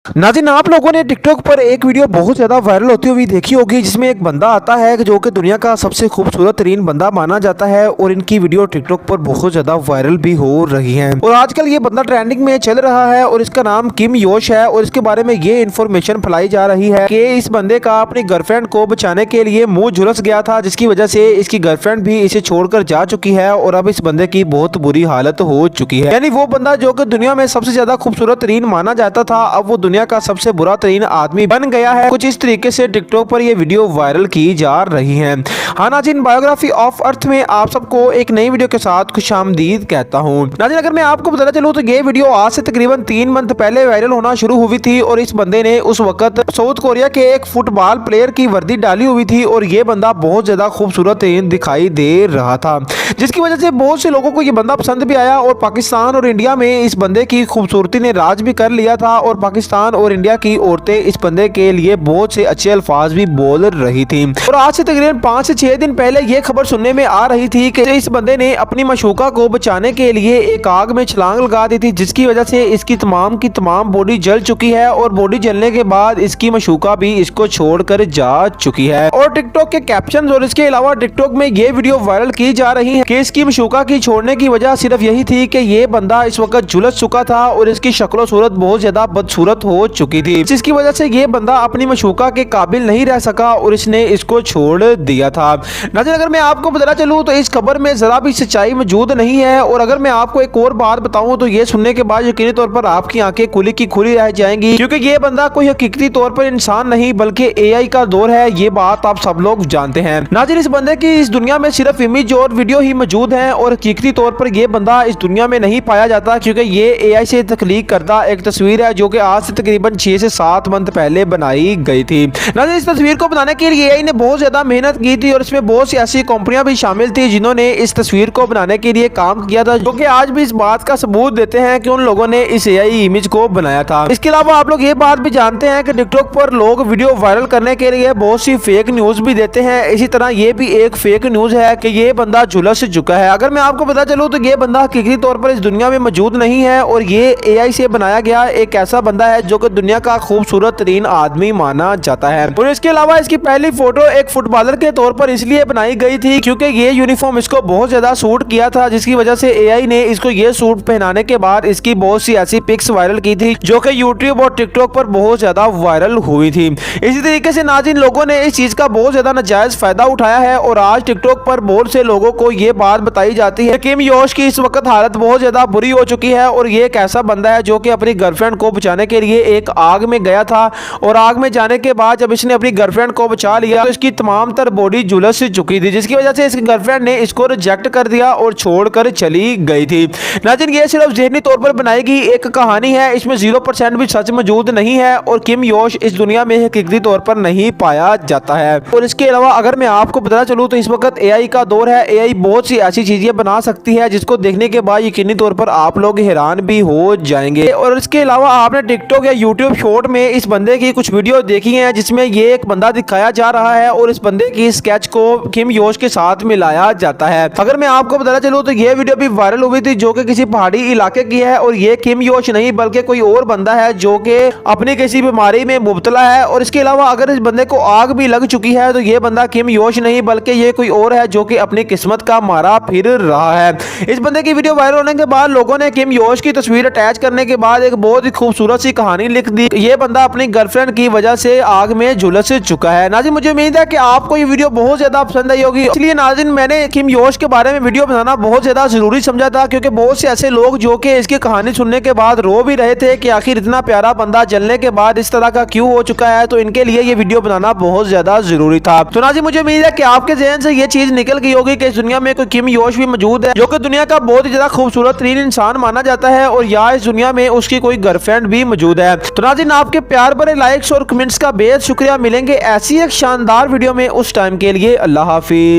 नाज़रीन, आप लोगों ने टिकटॉक पर एक वीडियो बहुत ज़्यादा वायरल होती हुई देखी होगी, जिसमें एक बंदा आता है जो कि दुनिया का सबसे खूबसूरत तरीन बंदा माना जाता है और इनकी वीडियो टिकटॉक पर बहुत ज़्यादा वायरल भी हो रही है। और आजकल ये बंदा ट्रेंडिंग में चल रहा है और इसका नाम किम योश है। और इसके बारे में ये इन्फॉर्मेशन फैलाई जा रही है कि इस बंदे का अपनी गर्लफ्रेंड को बचाने के लिए मुंह झुलस गया था, जिसकी वजह से इसकी गर्लफ्रेंड भी इसे छोड़कर जा चुकी है और अब इस बंदे की बहुत बुरी हालत हो चुकी है। यानी वो बंदा जो कि दुनिया में सबसे ज्यादा खूबसूरत तरीन माना जाता था, अब वो दुनिया का सबसे बुरा तरीन आदमी बन गया है। कुछ इस तरीके से टिकटॉक पर ये वीडियो वायरल की जा रही है। हाँ नाज़रीन, बायोग्राफी ऑफ अर्थ में आप सबको एक नई वीडियो के साथ खुशामदीद कहता हूँ। नाज़रीन, अगर मैं आपको बताना चलूँ तो ये वीडियो आज से तकरीबन 3 मंथ पहले वायरल होना शुरू हुई थी और इस बंदे ने उस वक्त साउथ कोरिया के एक फुटबॉल प्लेयर की वर्दी डाली हुई थी और ये बंदा बहुत ज्यादा खूबसूरत दिखाई दे रहा था, जिसकी वजह से बहुत से लोगों को ये बंदा पसंद भी आया और पाकिस्तान और इंडिया में इस बंदे की खूबसूरती ने राज भी कर लिया था और पाकिस्तान और इंडिया की औरतें इस बंदे के लिए बहुत से अच्छे अल्फाज भी बोल रही थी। और आज से तकरीबन 5 से 6 दिन पहले ये खबर सुनने में आ रही थी कि इस बंदे ने अपनी मशूका को बचाने के लिए एक आग में छलांग लगा दी थी, जिसकी वजह से इसकी तमाम की तमाम बॉडी जल चुकी है और बॉडी जलने के बाद इसकी मशूका भी इसको छोड़कर जा चुकी है। और टिकटॉक के कैप्शन और इसके अलावा टिकटॉक में ये वीडियो वायरल की जा रही है कि इसकी मशूका की छोड़ने की वजह सिर्फ यही थी कि ये बंदा इस वक्त झुलस चुका था और इसकी शक्ल सूरत बहुत ज्यादा बदसूरत हो चुकी थी, जिसकी वजह से ये बंदा अपनी मशूका के काबिल नहीं रह सका और इसने इसको छोड़ दिया था। नाज़रीन, अगर मैं आपको बताना चलूँ तो इस खबर में जरा भी सच्चाई मौजूद नहीं है। और अगर मैं आपको एक और बात बताऊं तो ये सुनने के बाद यकीनी तौर पर आपकी आंखें खुली की खुली रह जाएंगी, क्योंकि ये बंदा कोई हकीकती तौर पर इंसान नहीं बल्कि एआई का दौर है। ये बात आप सब लोग जानते हैं। नाज़रीन, इस बंदे की इस दुनिया में सिर्फ इमेज और वीडियो ही मौजूद है और हकीकती तौर पर यह बंदा इस दुनिया में नहीं पाया जाता, क्योंकि ये एआई से तख्लीक करदा एक तस्वीर है जो कि आज से तकरीबन 6 से 7 मंथ पहले बनाई गई थी। नाज़रीन, इस तस्वीर को बनाने के लिए एआई ने बहुत ज्यादा मेहनत की थी और इसमें बहुत सी ऐसी कंपनियां भी शामिल थी जिन्होंने इस तस्वीर को बनाने के लिए काम किया था, जो कि आज भी इस बात का सबूत देते हैं कि उन लोगों ने इस एआई इमेज को बनाया था। इसके अलावा आप लोग ये बात भी जानते हैं कि टिकटॉक पर लोग वीडियो वायरल करने के लिए बहुत सी फेक न्यूज भी देते हैं। इसी तरह ये भी एक फेक न्यूज है कि ये बंदा झुलस चुका है। अगर मैं आपको पता चलूं तो ये बंदा हकीकी तौर पर इस दुनिया में मौजूद नहीं है और ये एआई से बनाया गया एक ऐसा बंदा है जो कि दुनिया का खूबसूरत तरीन आदमी माना जाता है। और इसके अलावा इसकी पहली फोटो एक फुटबॉलर के तौर पर इसलिए बनाई गई थी क्योंकि ये यूनिफॉर्म इसको बहुत ज्यादा सूट किया था, जिसकी वजह से एआई ने इसको ये सूट पहनाने के बाद इसकी बहुत सी ऐसी पिक्स वायरल की थी जो कि यूट्यूब और टिकटॉक पर बहुत ज्यादा वायरल हुई थी। इसी तरीके से नाज़रीन, लोगों ने इस चीज का बहुत ज्यादा नाजायज फायदा उठाया है और आज टिकटॉक पर बहुत से लोगों को ये बात बताई जाती है कि किम योश की इस वक्त हालत बहुत ज्यादा बुरी हो चुकी है और ये एक ऐसा बंदा है जो कि अपनी गर्लफ्रेंड को बचाने के लिए एक आग में गया था और आग में जाने के बाद जब इसने अपनी गर्लफ्रेंड को बचा लिया तो इसकी तमाम तर बॉडी झुलस चुकी थी, जिसकी वजह से इसकी गर्लफ्रेंड ने इसको रिजेक्ट कर दिया और छोड़कर चली गई थी। नाज़रीन, ये सिर्फ ज़हनी तौर पर बनाई गई एक कहानी है, इसमें 0% भी सच मौजूद नहीं है और किम योश इस दुनिया में हकीकती तौर पर नहीं पाया जाता है। और इसके अलावा अगर मैं आपको बताना चलूँ तो इस वक्त एआई का दौर है। एआई बहुत सी ऐसी चीजें बना सकती है जिसको देखने के बाद यकीनी तौर पर आप लोग हैरान भी हो जाएंगे। और इसके अलावा आपने टिकटॉक या यूट्यूब शॉर्ट में इस बंदे की कुछ वीडियो देखी है जिसमें ये एक बंदा दिखाया जा रहा है और इस बंदे की स्केच को किम योश के साथ मिलाया जाता है। अगर मैं आपको बताना चलूँ तो ये वीडियो भी वायरल हुई थी जो कि किसी पहाड़ी इलाके की है और ये किम योश नहीं बल्कि कोई और बंदा है जो कि अपनी किसी बीमारी में मुब्तला है। और इसके अलावा अगर इस बंदे को आग भी लग चुकी है तो ये बंदा किम योश नहीं बल्कि ये कोई और है जो कि अपनी किस्मत का मारा फिर रहा है। इस बंदे की वीडियो वायरल होने के बाद लोगों ने किम योश की तस्वीर अटैच करने के बाद एक बहुत ही खूबसूरत सी कहानी लिख दी। ये बंदा अपनी गर्लफ्रेंड की वजह से आग में झुलस चुका है। नाज़रीन, मुझे उम्मीद है कि आपको ये वीडियो बहुत ज्यादा पसंद आई होगी, इसलिए नाज़रीन मैंने किम योश के बारे में वीडियो बनाना बहुत ज्यादा जरूरी समझा था, क्योंकि बहुत से ऐसे लोग जो कि इसकी कहानी सुनने के बाद रो भी रहे थे कि आखिर इतना प्यारा बंदा जलने के बाद इस तरह का क्यों हो चुका है, तो इनके लिए ये वीडियो बनाना बहुत ज्यादा जरूरी था। तो नाज़रीन, मुझे उम्मीद है कि आपके ज़हन से ये चीज निकल गई होगी कि इस दुनिया में कोई किम योश भी मौजूद है जो कि दुनिया का बहुत ही ज्यादा खूबसूरत तरीन इंसान माना जाता है और या इस दुनिया में उसकी कोई गर्लफ्रेंड भी मौजूद है। तो नाज़रीन, आपके प्यार भरे लाइक्स और कमेंट्स का बेहद शुक्रिया। मिलेंगे ऐसी एक शानदार वीडियो में, उस टाइम के लिए अल्लाह हाफिज।